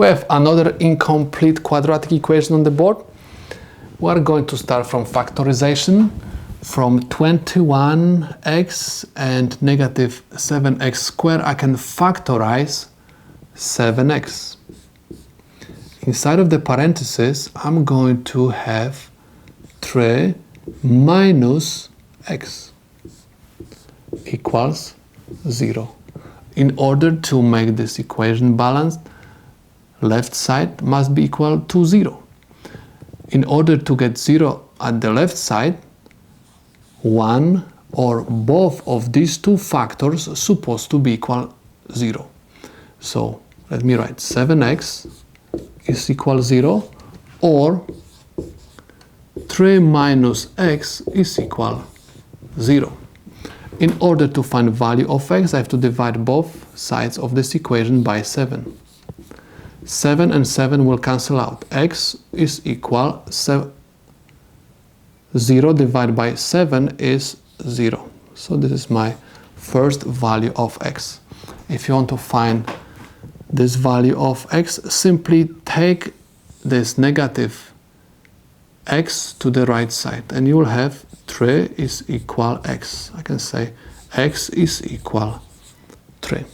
We have another incomplete quadratic equation on the board. We are going to start from factorization. From 21x and negative 7x squared, I can factorize 7x. Inside of the parentheses, I'm going to have 3 minus x equals 0. In order to make this equation balanced, left side must be equal to 0. In order to get 0 at the left side, one or both of these two factors are supposed to be equal 0. So let me write 7x is equal 0, or 3 minus x is equal 0. In order to find value of x, I have to divide both sides of this equation by 7. 7 and 7 will cancel out. X is equal 0 divided by 7 is 0. So this is my first value of x. If you want to find this value of x, simply take this negative x to the right side and you will have 3 is equal x. I can say x is equal 3.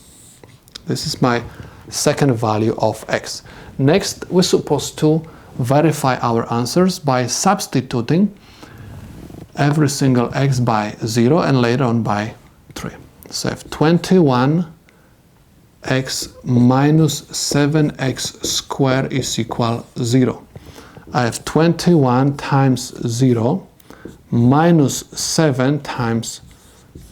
This is my second value of x. Next, we're supposed to verify our answers by substituting every single x by 0 and later on by 3. So I have 21x minus 7x squared is equal 0. I have 21 times 0 minus 7 times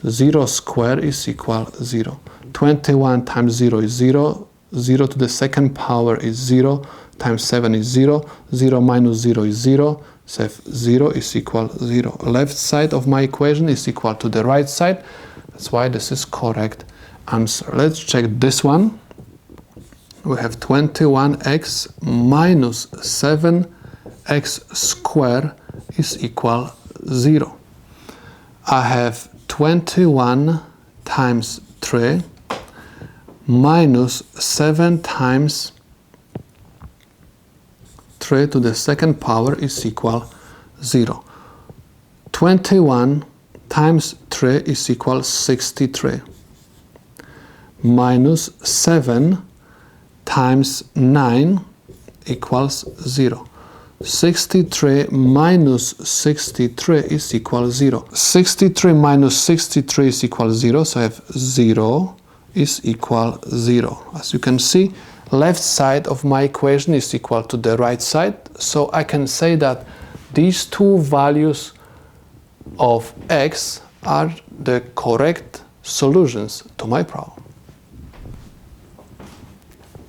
0 squared is equal 0. 21 times 0 is 0. 0 to the second power is 0. Times 7 is 0. 0 minus 0 is 0. So 0 is equal 0. Left side of my equation is equal to the right side. That's why this is correct answer. Let's check this one. We have 21x minus 7x squared is equal 0. I have 21 times 3 minus 7 times 3 to the second power is equal 0. 21 times 3 is equal 63. Minus 7 times 9 equals 0. 63 minus 63 is equal 0. 63 minus 63 is equal 0, so I have 0 is equal 0. As you can see, left side of my equation is equal to the right side, so I can say that these two values of x are the correct solutions to my problem.